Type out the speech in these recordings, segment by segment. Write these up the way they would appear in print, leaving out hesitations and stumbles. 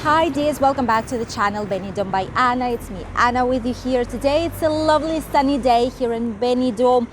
Hi dears, welcome back to the channel Benidorm by Anna. It's me, Anna, with you here today. It's a lovely sunny day here in Benidorm,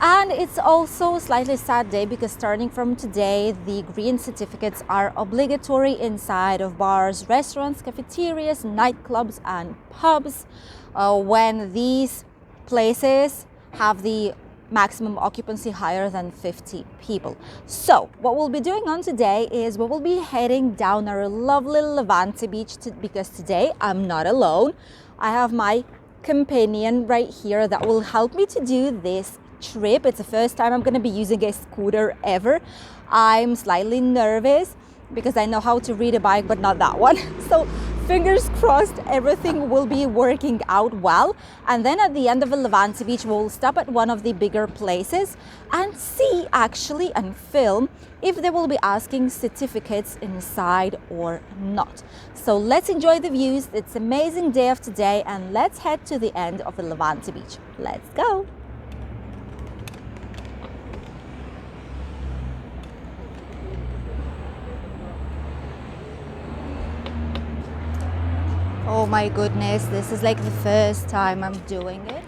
and it's also a slightly sad day because starting from today the green certificates are obligatory inside of bars, restaurants, cafeterias, nightclubs and pubs when these places have the maximum occupancy higher than 50 people. So what we'll be doing on today is we will be heading down our lovely Levante beach because today I'm not alone. I have my companion right here that will help me to do this trip. It's the first time I'm going to be using a scooter ever. I'm slightly nervous because I know how to read a bike but not that one. So fingers crossed everything will be working out well, and then at the end of the Levante beach we'll stop at one of the bigger places and see actually and film if they will be asking certificates inside or not. So let's enjoy the views. It's an amazing day of today, and let's head to the end of the Levante beach. Let's go. Oh my goodness, this is like the first time I'm doing it.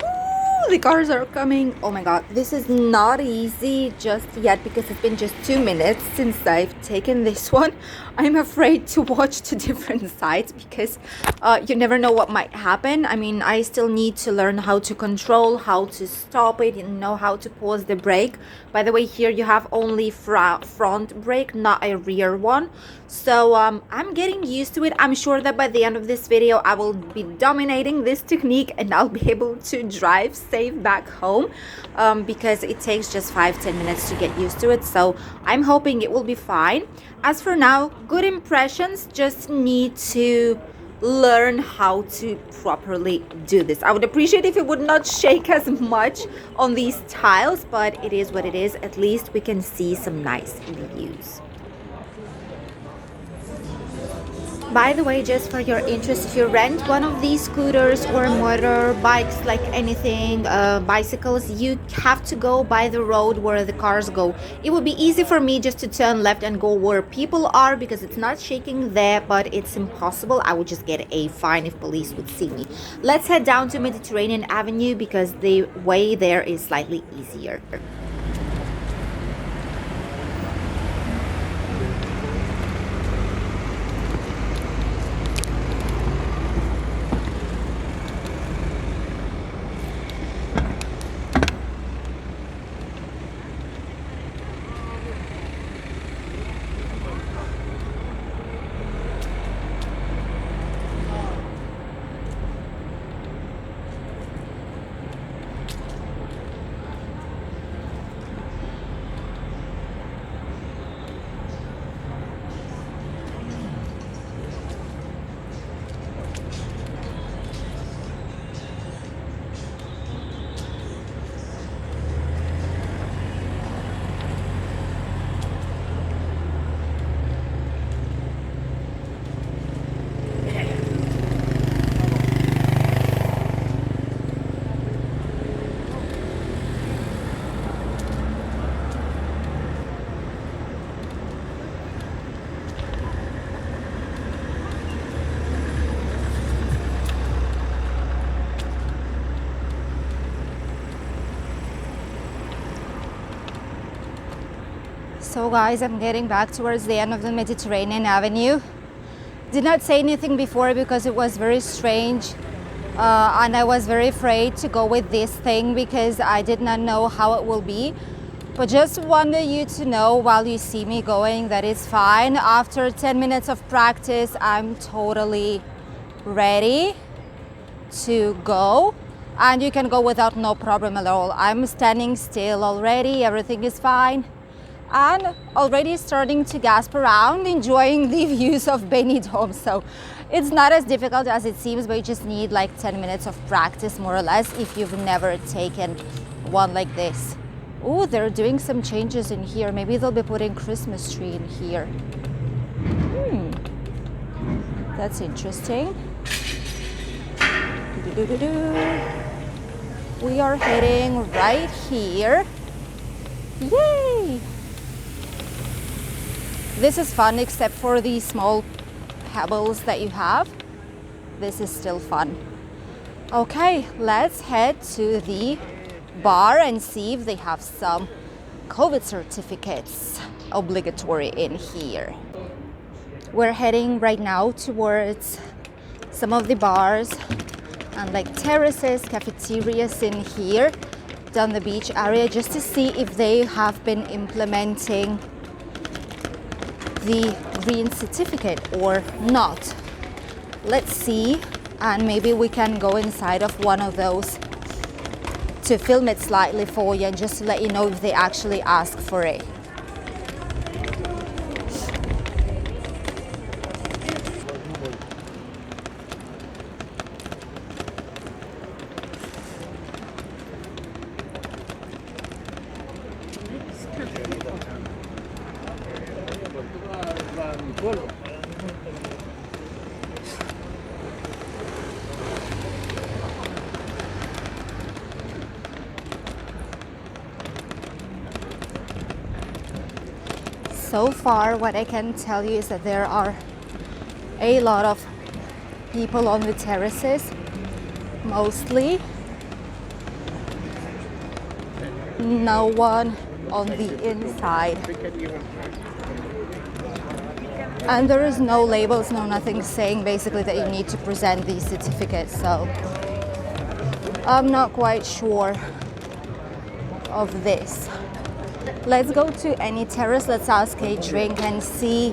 Ooh, the cars are coming. Oh my god, this is not easy just yet because it's been just 2 minutes since I've taken this one. I'm afraid to watch to different sides because you never know what might happen. I mean, I still need to learn how to control, how to stop it, and know how to pause the brake. By the way, here you have only front brake, not a rear one. So I'm getting used to it. I'm sure that by the end of this video I will be dominating this technique and I'll be able to drive safe back home because it takes just 5-10 minutes to get used to it. So I'm hoping it will be fine. As for now, good impressions. Just need to learn how to properly do this. I would appreciate if it would not shake as much on these tiles, but it is what it is. At least we can see some nice views. By the way, just for your interest, if you rent one of these scooters or motorbikes, like anything, bicycles, you have to go by the road where the cars go. It would be easy for me just to turn left and go where people are because it's not shaking there, but it's impossible. I would just get a fine if police would see me. Let's head down to Mediterranean Avenue because the way there is slightly easier. So guys, I'm getting back towards the end of the Mediterranean Avenue. Did not say anything before because it was very strange and I was very afraid to go with this thing because I did not know how it will be. But just wanted you to know while you see me going that it's fine. After 10 minutes of practice, I'm totally ready to go. And you can go without no problem at all. I'm standing still already, everything is fine. And already starting to gasp around, enjoying the views of Benidorm. So it's not as difficult as it seems, but you just need like 10 minutes of practice more or less if you've never taken one like this. Oh, they're doing some changes in here. Maybe they'll be putting Christmas tree in here. That's interesting. We are heading right here. Yay! This is fun, except for the small pebbles that you have. This is still fun. Okay, let's head to the bar and see if they have some COVID certificates obligatory in here. We're heading right now towards some of the bars and like terraces, cafeterias in here down the beach area, just to see if they have been implementing the green certificate or not. Let's see, and maybe we can go inside of one of those to film it slightly for you and just to let you know if they actually ask for it. So far, what I can tell you is that there are a lot of people on the terraces, mostly. No one on the inside. And there is no labels, no nothing saying basically that you need to present these certificates. So I'm not quite sure of this. Let's go to any terrace, let's ask a drink and see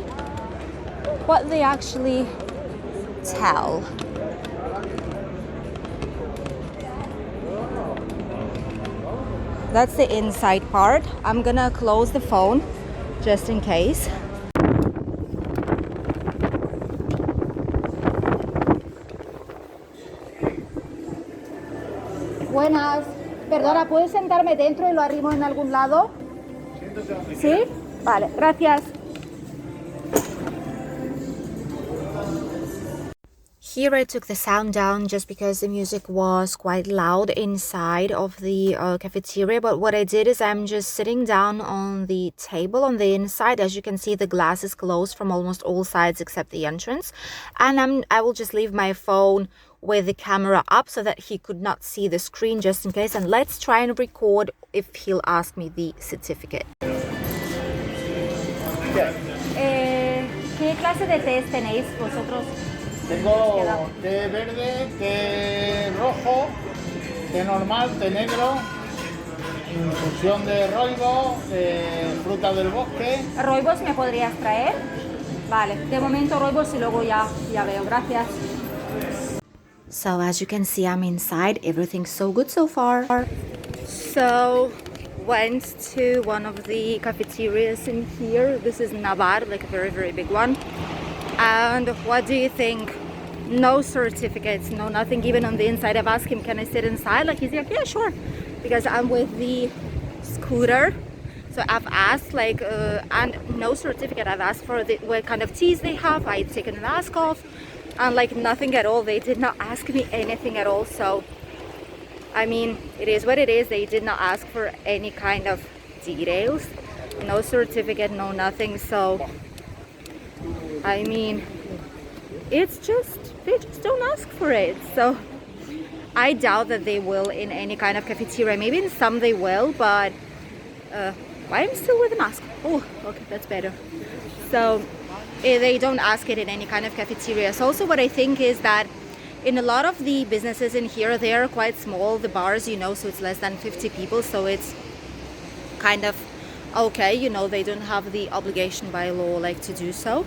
what they actually tell. That's the inside part. I'm gonna close the phone just in case. Buenas. Perdona, ¿puedes sentarme dentro y lo arrimo en algún lado? ¿Sí? Vale, gracias. Here I took the sound down just because the music was quite loud inside of the cafeteria. But what I did is I'm just sitting down on the table on the inside. As you can see, the glass is closed from almost all sides except the entrance. And I will just leave my phone with the camera up so that he could not see the screen just in case. And let's try and record if he'll ask me the certificate. ¿Qué clase de test tenéis vosotros? Tengo té verde, té rojo, té normal, té negro, infusión de roibos, fruta del bosque. ¿Roibos me podrías traer? Vale, de momento roibos y luego ya veo. Gracias. So as you can see, I'm inside. Everything's so good so far. So went to one of the cafeterias in here. This is Navar, like a very, very big one. And what do you think? No certificates, no nothing, even on the inside. I've asked him, can I sit inside? Like, he's like, yeah, sure, because I'm with the scooter. So I've asked, like, and no certificate. I've asked for what kind of teas they have. I'd taken a mask off, and like nothing at all. They did not ask me anything at all. So I mean, it is what it is. They did not ask for any kind of details, no certificate, no nothing. So I mean, it's just, they just don't ask for it. So I doubt that they will in any kind of cafeteria. Maybe in some they will, but I'm still with a mask. Oh, okay, that's better. So they don't ask it in any kind of cafeteria. So also what I think is that in a lot of the businesses in here, they are quite small, the bars, you know, so it's less than 50 people. So it's kind of okay, you know, they don't have the obligation by law like to do so.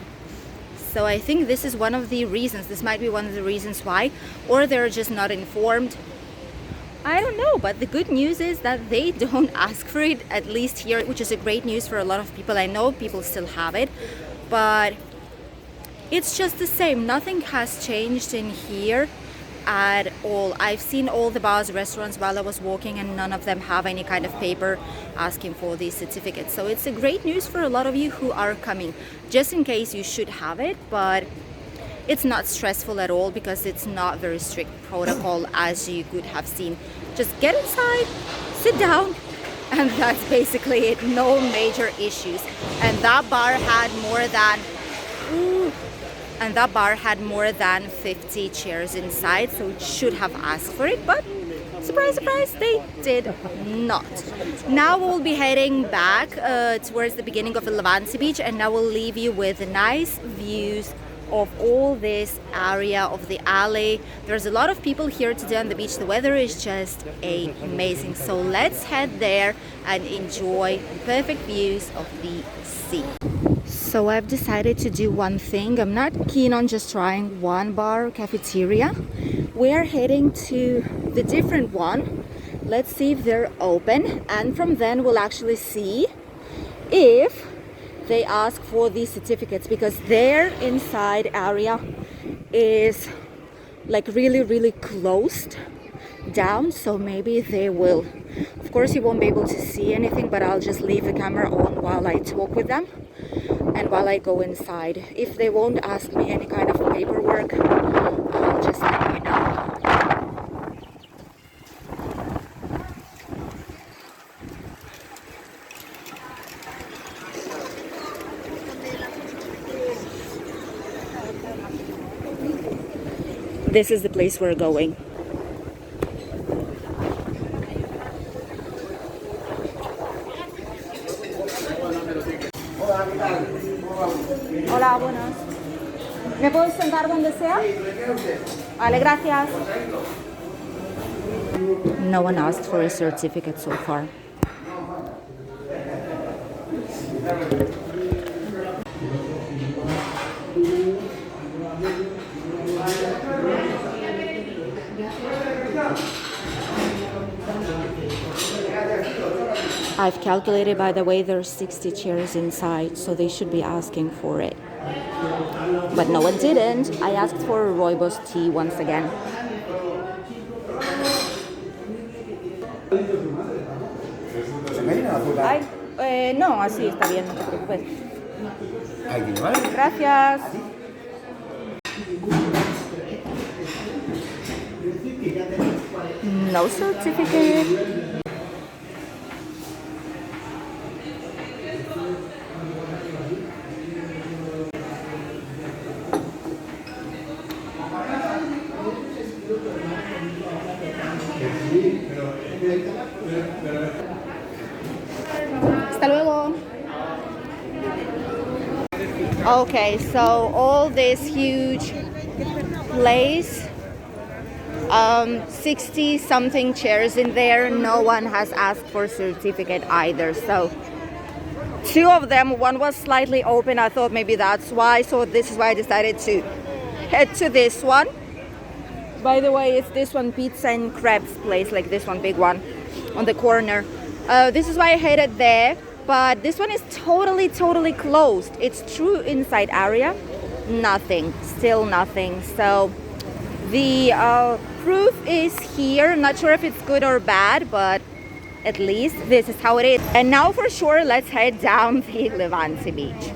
So I think this is one of the reasons, this might be one of the reasons why, or they're just not informed. I don't know, but the good news is that they don't ask for it, at least here, which is a great news for a lot of people. I know people still have it, but it's just the same. Nothing has changed in here at all. I've seen all the bars, restaurants while I was walking, and none of them have any kind of paper asking for these certificates. So it's a great news for a lot of you who are coming. Just in case, you should have it, but it's not stressful at all because it's not very strict protocol as you could have seen. Just get inside, sit down, And that's basically it, no major issues. And that bar had more than 50 chairs inside, so it should have asked for it, but surprise, surprise, they did not. Now we'll be heading back towards the beginning of the Levante beach, and I will leave you with nice views of all this area of the alley. There's a lot of people here today on the beach. The weather is just amazing. So let's head there and enjoy perfect views of the sea. So I've decided to do one thing. I'm not keen on just trying one bar cafeteria. We're heading to the different one. Let's see if they're open, and from then we'll actually see if they ask for these certificates, because their inside area is like really closed down, so maybe they will. Of course you won't be able to see anything, but I'll just leave the camera on while I talk with them and while I go inside. If they won't ask me any kind of paperwork, I'll just let you know. This is the place we're going. Hola, buenas. ¿Me puedo sentar donde sea? Vale, gracias. No one asked for a certificate so far. I've calculated, by the way, there's 60 chairs inside, so they should be asking for it. But no one didn't. I asked for a rooibos tea once again. Ay, no, así está bien, no te preocupes. Gracias. No certificate. Hasta luego. Okay, so all this huge place, 60 something chairs in there, no one has asked for a certificate either. So two of them, one was slightly open, I thought maybe that's why, so this is why I decided to head to this one. By the way, it's this one, pizza and crepes place, like this one, big one on the corner. This is why I headed there, but this one is totally closed. It's true inside area, nothing, still nothing. So the proof is here. Not sure if it's good or bad, but at least this is how it is. And now for sure, let's head down the Levante beach.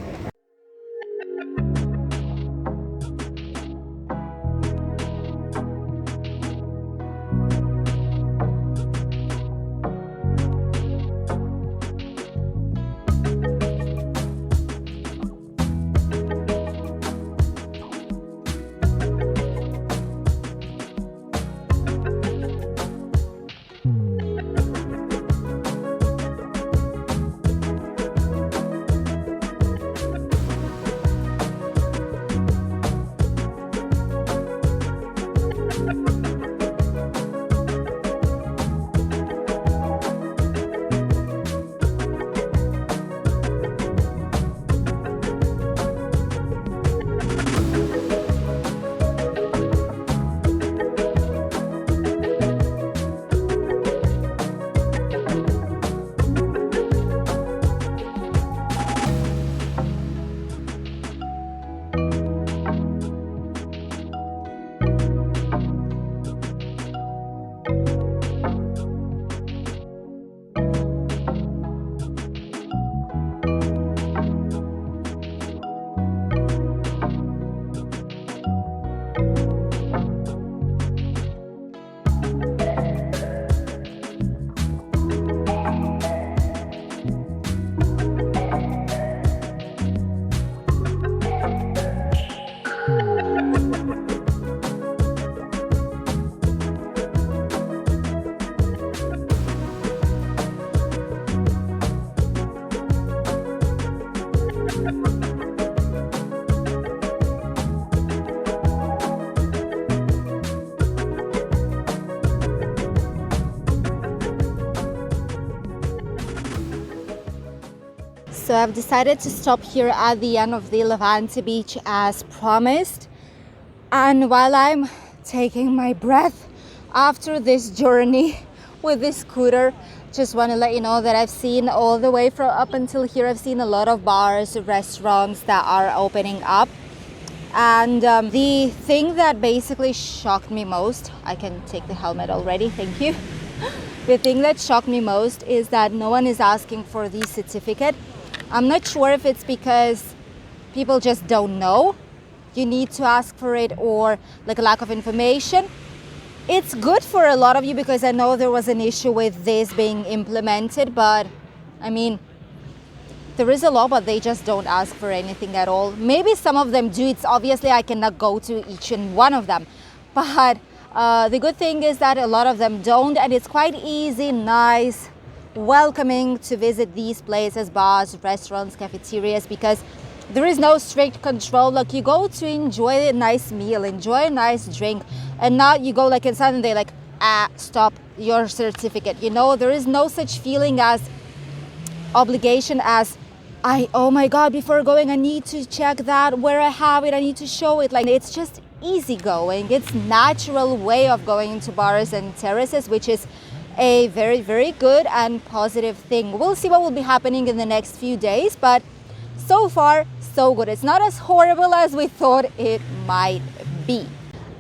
So I've decided to stop here at the end of the Levante beach as promised. And while I'm taking my breath after this journey with this scooter, just want to let you know that I've seen all the way from up until here, I've seen a lot of bars, restaurants that are opening up. And the thing that basically shocked me most, I can take the helmet already, thank you. The thing that shocked me most is that no one is asking for the certificate. I'm not sure if it's because people just don't know you need to ask for it, or like a lack of information. It's good for a lot of you because I know there was an issue with this being implemented, but I mean, there is a law, but they just don't ask for anything at all. Maybe some of them do. It's obviously I cannot go to each and one of them, but the good thing is that a lot of them don't, and it's quite easy, nice, welcoming to visit these places, bars, restaurants, cafeterias, because there is no strict control. Like, you go to enjoy a nice meal, enjoy a nice drink, and now you go like inside and they're like, stop your certificate. You know, there is no such feeling as obligation as oh my god, before going I need to check that, where I have it, I need to show it. Like, it's just easy going. It's natural way of going into bars and terraces, which is a very, very good and positive thing. We'll see what will be happening in the next few days, but so far so good. It's not as horrible as we thought it might be.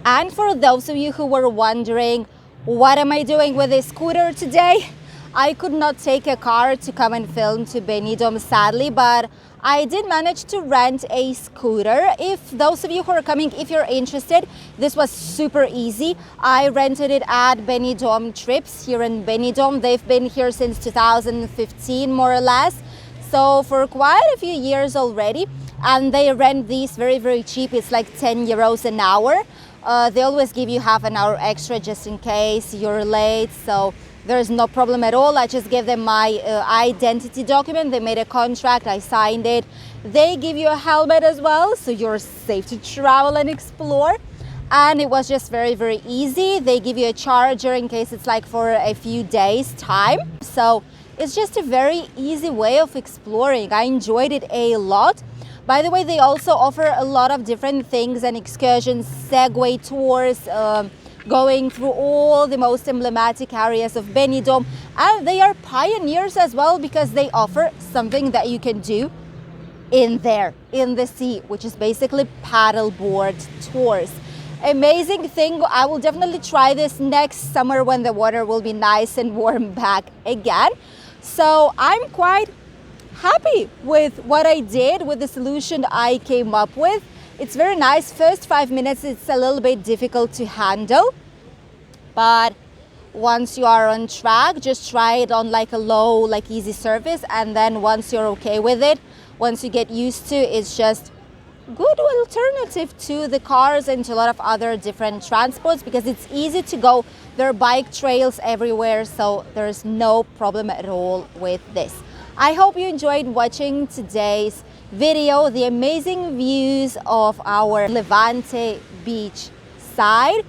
And for those of you who were wondering, what am I doing with this scooter today? I could not take a car to come and film to Benidorm, sadly, but I did manage to rent a scooter. If those of you who are coming, if you're interested, this was super easy. I rented it at Benidorm Trips here in Benidorm. They've been here since 2015, more or less. So for quite a few years already, and they rent these very, very cheap. It's like 10 euros an hour. They always give you half an hour extra just in case you're late, so there's no problem at all. I just gave them my identity document. They made a contract, I signed it. They give you a helmet as well, so you're safe to travel and explore. And it was just very, very easy. They give you a charger in case it's like for a few days time. So it's just a very easy way of exploring. I enjoyed it a lot. By the way, they also offer a lot of different things and excursions, Segway tours, going through all the most emblematic areas of Benidorm. And they are pioneers as well because they offer something that you can do in there, in the sea, which is basically paddleboard tours. Amazing thing. I will definitely try this next summer when the water will be nice and warm back again. So I'm quite happy with what I did, with the solution I came up with. It's very nice. First 5 minutes it's a little bit difficult to handle, but once you are on track, just try it on like a low, like easy surface, and then once you're okay with it, once you get used to it, it's just good alternative to the cars and to a lot of other different transports because it's easy to go. There are bike trails everywhere, so there's no problem at all with this. I hope you enjoyed watching today's video, the amazing views of our Levante beach side,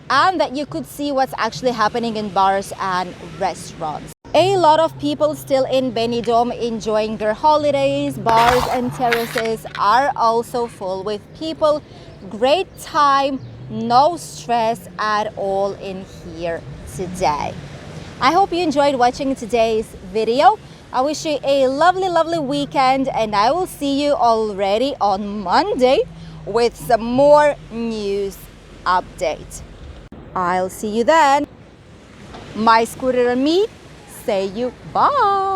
and that you could see what's actually happening in bars and restaurants. A lot of people still in Benidorm enjoying their holidays. Bars and terraces are also full with people. Great time, no stress at all in here today. I hope you enjoyed watching today's video. I wish you a lovely, lovely weekend, and I will see you already on Monday with some more news update. I'll see you then. My scooter and me say you bye.